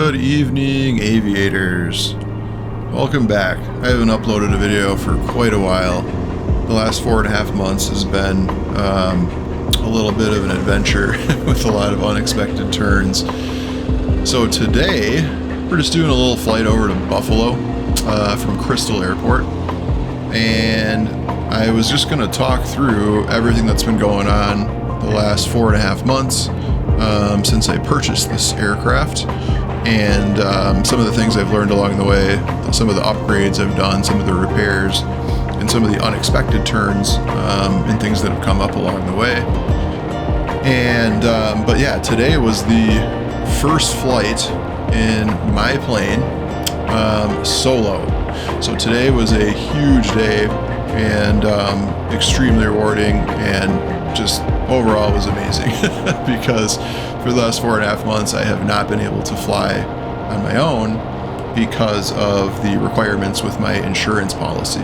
Good evening, aviators. Welcome back. I haven't uploaded a video for quite a while. The last 4.5 months has been a little bit of an adventure with a lot of unexpected turns. So today, we're just doing a little flight over to Buffalo from Crystal Airport. And I was just going to talk through everything that's been going on the last 4.5 months since I purchased this aircraft. And some of the things I've learned along the way, some of the upgrades I've done, some of the repairs, and some of the unexpected turns and things that have come up along the way. And but yeah, today was the first flight in my plane solo. So today was a huge day and extremely rewarding, and just overall was amazing because for the last 4.5 months I have not been able to fly on my own because of the requirements with my insurance policy.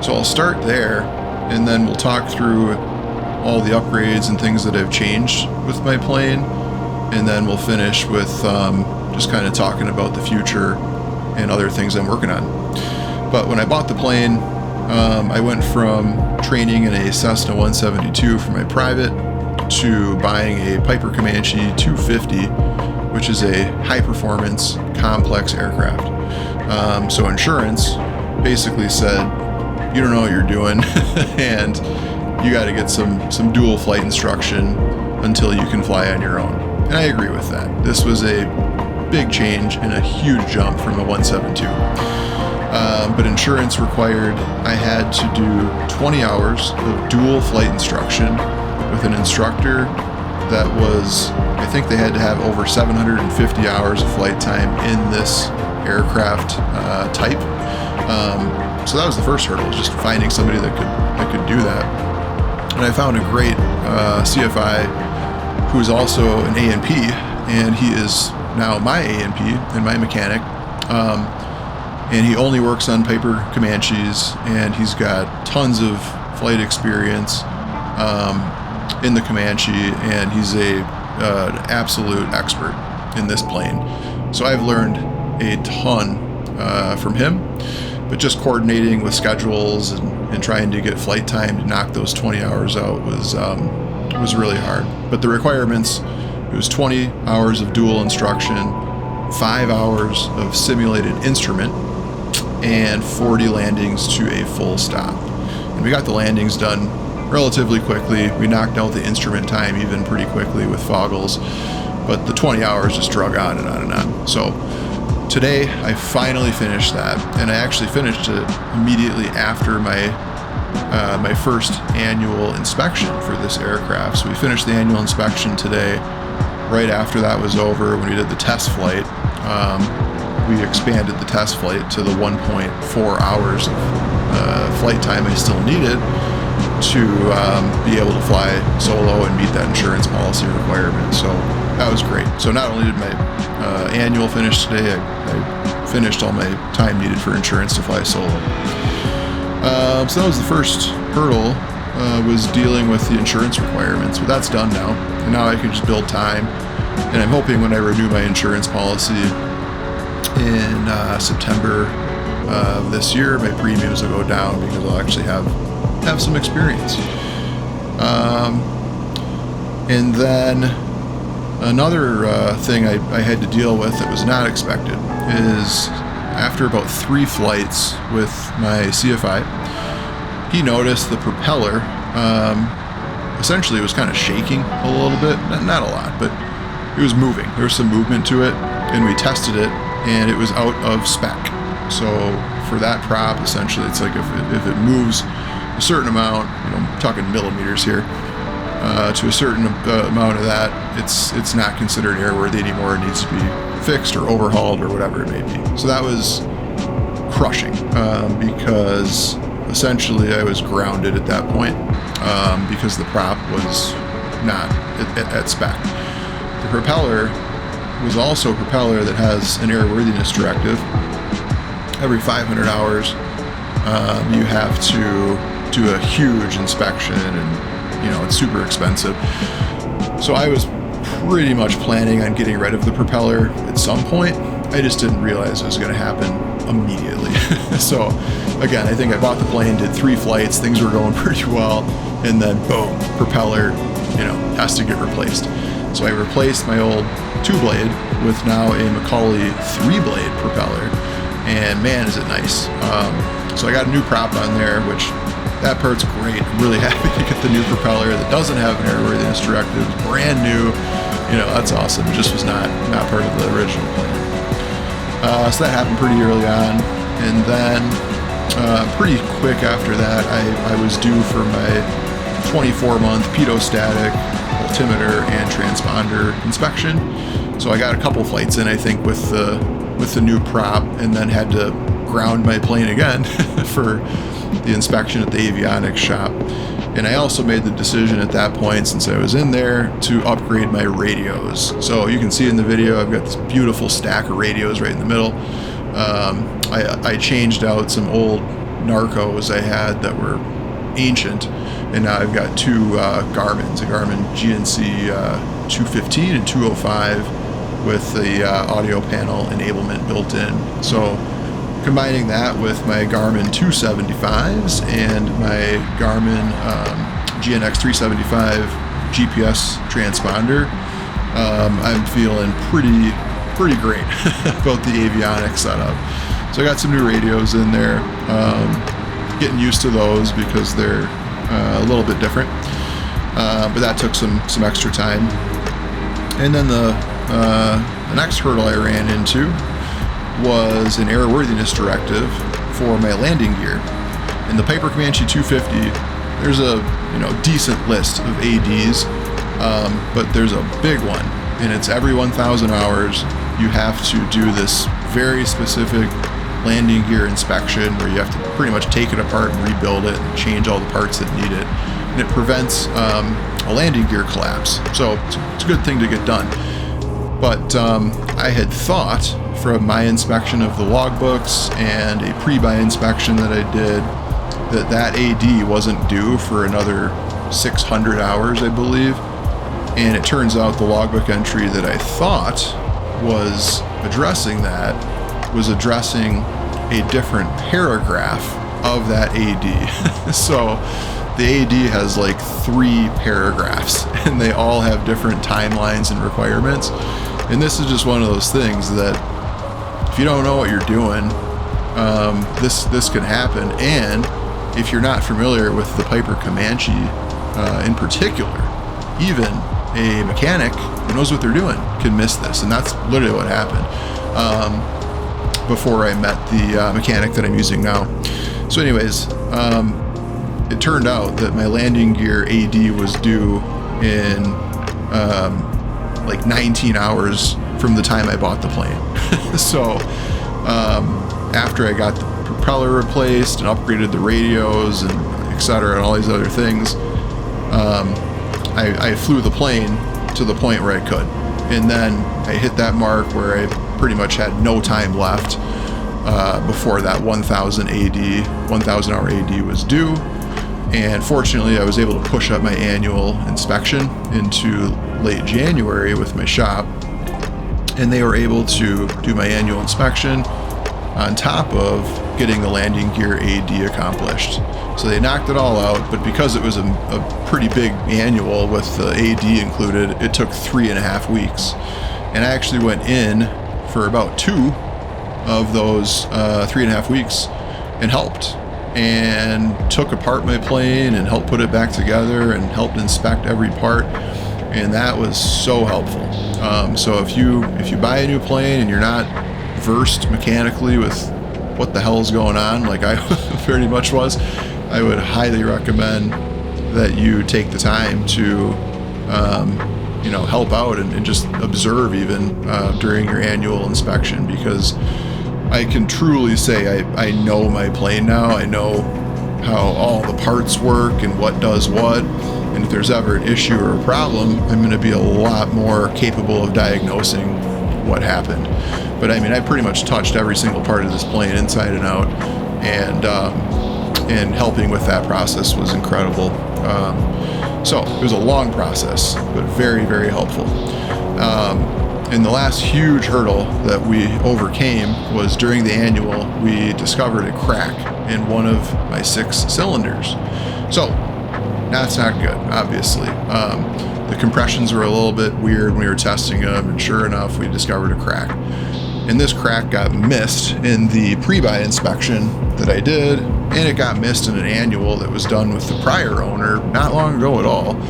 So I'll start there, and then we'll talk through all the upgrades and things that have changed with my plane, and then we'll finish with just kind of talking about the future and other things I'm working on. But when I bought the plane, I went from training in a Cessna 172 for my private to buying a Piper Comanche 250, which is a high-performance, complex aircraft. So insurance basically said, you don't know what you're doing, and you got to get some dual flight instruction until you can fly on your own. And I agree with that. This was a big change and a huge jump from a 172. But insurance required I had to do 20 hours of dual flight instruction with an instructor that was, I think they had to have over 750 hours of flight time in this aircraft type. So that was the first hurdle, was just finding somebody that could do that. And I found a great CFI who is also an A&P, and he is now my A&P and my mechanic. And he only works on Piper Comanches, and he's got tons of flight experience in the Comanche, and he's an absolute expert in this plane. So I've learned a ton from him, but just coordinating with schedules and trying to get flight time to knock those 20 hours out was really hard. But the requirements, it was 20 hours of dual instruction, 5 hours of simulated instrument, and 40 landings to a full stop. And we got the landings done relatively quickly. We knocked out the instrument time even pretty quickly with Foggles, but the 20 hours just drug on and on and on. So today I finally finished that, and I actually finished it immediately after my first annual inspection for this aircraft. So we finished the annual inspection today. Right after that was over, when we did the test flight, we expanded the test flight to the 1.4 hours of flight time I still needed to be able to fly solo and meet that insurance policy requirement. So that was great. So not only did my annual finish today, I finished all my time needed for insurance to fly solo. So that was the first hurdle, was dealing with the insurance requirements, but that's done now. And now I can just build time, and I'm hoping when I renew my insurance policy in September of this year, my premiums will go down because I'll actually have some experience. And then another thing I had to deal with that was not expected is after about 3 flights with my CFI, he noticed the propeller essentially was kind of shaking a little bit, not a lot, but it was moving. There was some movement to it, and we tested it, and it was out of spec. So for that prop, essentially, it's like if it moves a certain amount, I'm talking millimeters here, to a certain amount of that, it's not considered airworthy anymore. It needs to be fixed or overhauled or whatever it may be. So that was crushing because essentially I was grounded at that point because the prop was not at spec. The propeller was also a propeller that has an airworthiness directive. Every 500 hours, you have to do a huge inspection, and it's super expensive. So I was pretty much planning on getting rid of the propeller at some point. I just didn't realize it was going to happen immediately. So again, I think I bought the plane, did 3 flights, things were going pretty well, and then boom, propeller, has to get replaced. So I replaced my old 2-blade with now a Macaulay 3-blade propeller, and man, is it nice. So I got a new prop on there, which that part's great. I'm really happy to get the new propeller that doesn't have an airworthiness directive, brand new. That's awesome. It just was not part of the original plan. So that happened pretty early on, and then pretty quick after that, I was due for my 24-month pitot-static altimeter and transponder inspection. So I got a couple flights in, I think, with the new prop, and then had to ground my plane again for the inspection at the Avionics shop. And I also made the decision at that point, since I was in there, to upgrade my radios. So you can see in the video, I've got this beautiful stack of radios right in the middle. I changed out some old Narcos I had that were ancient, and now I've got 2 Garmins, a Garmin GNC 215 and 205 with the audio panel enablement built in. So combining that with my Garmin 275s and my Garmin GNX 375 GPS transponder, I'm feeling pretty great about the Avionics setup. So I got some new radios in there, getting used to those because they're a little bit different, but that took some extra time. And then the next hurdle I ran into was an airworthiness directive for my landing gear. In the Piper Comanche 250, there's a decent list of ADs, but there's a big one, and it's every 1,000 hours you have to do this very specific landing gear inspection where you have to pretty much take it apart and rebuild it and change all the parts that need it, and it prevents a landing gear collapse. So it's a good thing to get done. But I had thought from my inspection of the logbooks and a pre-buy inspection that I did that AD wasn't due for another 600 hours, I believe. And it turns out the logbook entry that I thought was addressing that was addressing a different paragraph of that AD. So the AD has like 3 paragraphs, and they all have different timelines and requirements. And this is just one of those things that if you don't know what you're doing, this can happen. And if you're not familiar with the Piper Comanche in particular, even a mechanic who knows what they're doing can miss this. And that's literally what happened before I met the mechanic that I'm using now. So anyways, it turned out that my landing gear AD was due in like 19 hours from the time I bought the plane. So after I got the propeller replaced and upgraded the radios and etc. and all these other things, I flew the plane to the point where I could, and then I hit that mark where I pretty much had no time left before that 1,000 hour AD was due. And fortunately, I was able to push up my annual inspection into late January with my shop, and they were able to do my annual inspection on top of getting the landing gear AD accomplished. So they knocked it all out, but because it was a pretty big annual with the AD included, it took 3.5 weeks. And I actually went in for about 2 of those 3.5 weeks and helped, and took apart my plane and helped put it back together and helped inspect every part, and that was so helpful. So if you buy a new plane and you're not versed mechanically with what the hell is going on, like I very much was, I would highly recommend that you take the time to help out and just observe even during your annual inspection, because I can truly say I know my plane now. I know how all the parts work and what does what, and if there's ever an issue or a problem, I'm going to be a lot more capable of diagnosing what happened. But I mean, I pretty much touched every single part of this plane inside and out, and helping with that process was incredible. So it was a long process, but very, very helpful. And the last huge hurdle that we overcame was during the annual, we discovered a crack in one of my 6 cylinders. So that's not good, obviously. The compressions were a little bit weird when we were testing them, and sure enough, we discovered a crack. And this crack got missed in the pre-buy inspection that I did, and it got missed in an annual that was done with the prior owner not long ago at all.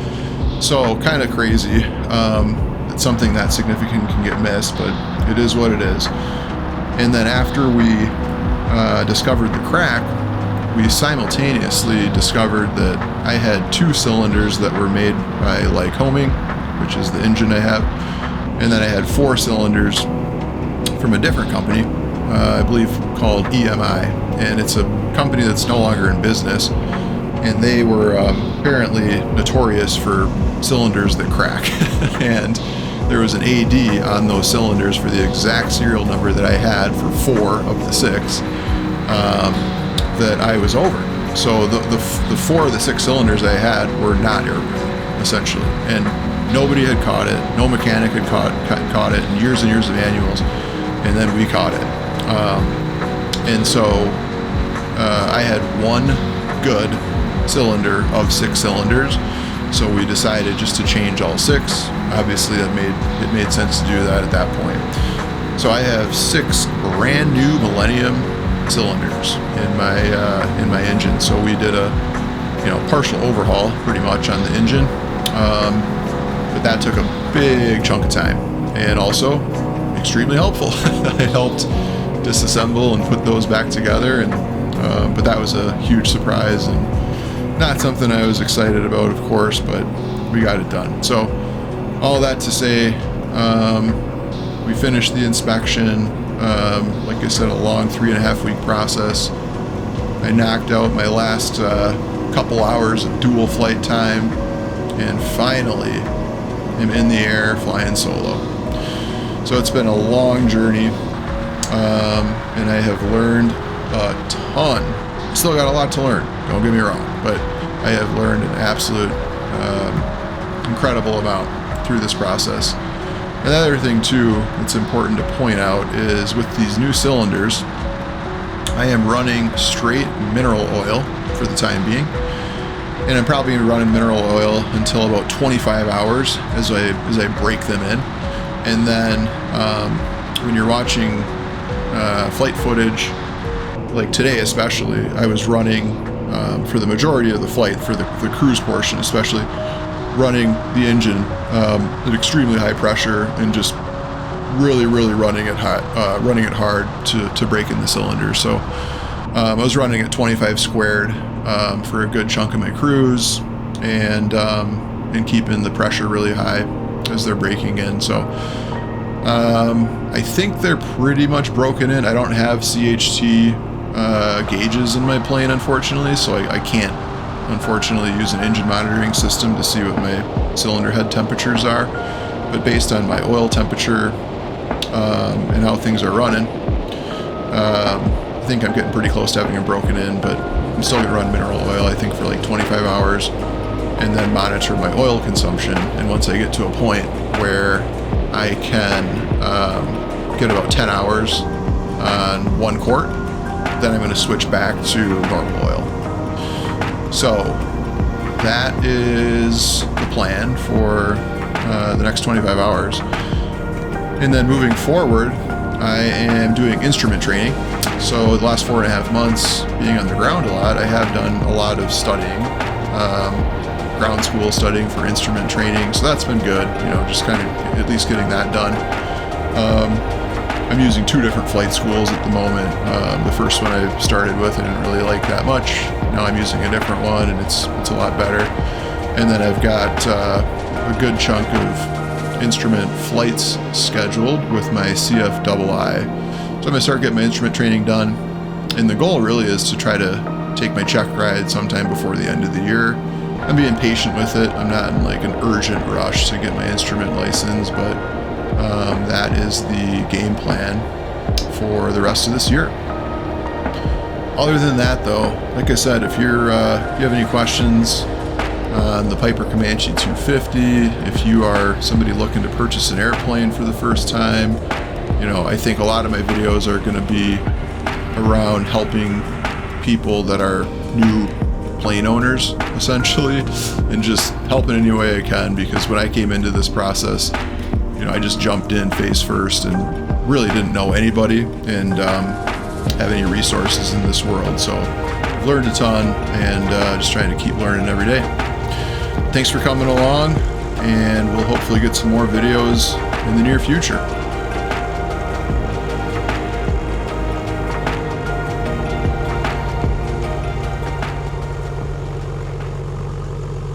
So kind of crazy that something that significant can get missed, but it is what it is. And then after we discovered the crack, we simultaneously discovered that I had 2 cylinders that were made by Lycoming, which is the engine I have, and then I had 4 cylinders from a different company, I believe called EMI, and it's a company that's no longer in business, and they were apparently notorious for cylinders that crack. And there was an AD on those cylinders for the exact serial number that I had for 4 of the 6 that I was over. So the 4 of the 6 cylinders I had were not airborne, essentially, and nobody had caught it. No mechanic had caught it in years and years of annuals, and then we caught it. And so I had 1 good cylinder of 6 cylinders, so we decided just to change all 6. Obviously, it made sense to do that at that point. So I have 6 brand new Millennium cylinders in my engine. So we did a partial overhaul pretty much on the engine, but that took a big chunk of time, and also extremely helpful. I helped disassemble and put those back together, and but that was a huge surprise and not something I was excited about, of course, but we got it done. So all that to say, we finished the inspection. Like I said, a long 3.5-week process. I knocked out my last couple hours of dual flight time, and finally am in the air flying solo. So it's been a long journey, and I have learned a ton. Still got a lot to learn, don't get me wrong, but I have learned an absolute incredible amount through this process. Another thing too that's important to point out is with these new cylinders, I am running straight mineral oil for the time being, and I'm probably going to be running mineral oil until about 25 hours as I break them in. And then when you're watching flight footage, like today especially, I was running for the majority of the flight, for the cruise portion especially, running the engine at extremely high pressure and just really running it hard to break in the cylinder. So I was running at 25 squared for a good chunk of my cruise, and keeping the pressure really high as they're breaking in. So I think they're pretty much broken in. I don't have CHT gauges in my plane, unfortunately, so I can't unfortunately use an engine monitoring system to see what my cylinder head temperatures are. But based on my oil temperature and how things are running, I think I'm getting pretty close to having them broken in, but I'm still going to run mineral oil, I think, for like 25 hours and then monitor my oil consumption. And once I get to a point where I can get about 10 hours on 1 quart, then I'm going to switch back to normal oil. So that is the plan for the next 25 hours. And then moving forward, I am doing instrument training. So the last 4.5 months, being on the ground a lot, I have done a lot of studying, ground school studying for instrument training. So that's been good, just kind of at least getting that done. I'm using 2 different flight schools at the moment. The first one I started with, I didn't really like that much. Now I'm using a different one, and it's a lot better. And then I've got a good chunk of instrument flights scheduled with my CFII. So I'm going to start getting my instrument training done. And the goal really is to try to take my check ride sometime before the end of the year. I'm being patient with it. I'm not in like an urgent rush to get my instrument license, but that is the game plan for the rest of this year. Other than that, though, like I said, if you have any questions, on the Piper Comanche 250. If you are somebody looking to purchase an airplane for the first time, you know, I think a lot of my videos are going to be around helping people that are new plane owners, essentially, and just helping any way I can, because when I came into this process, you know, I just jumped in face first and really didn't know anybody and have any resources in this world. So I've learned a ton and just trying to keep learning every day. Thanks for coming along, and we'll hopefully get some more videos in the near future.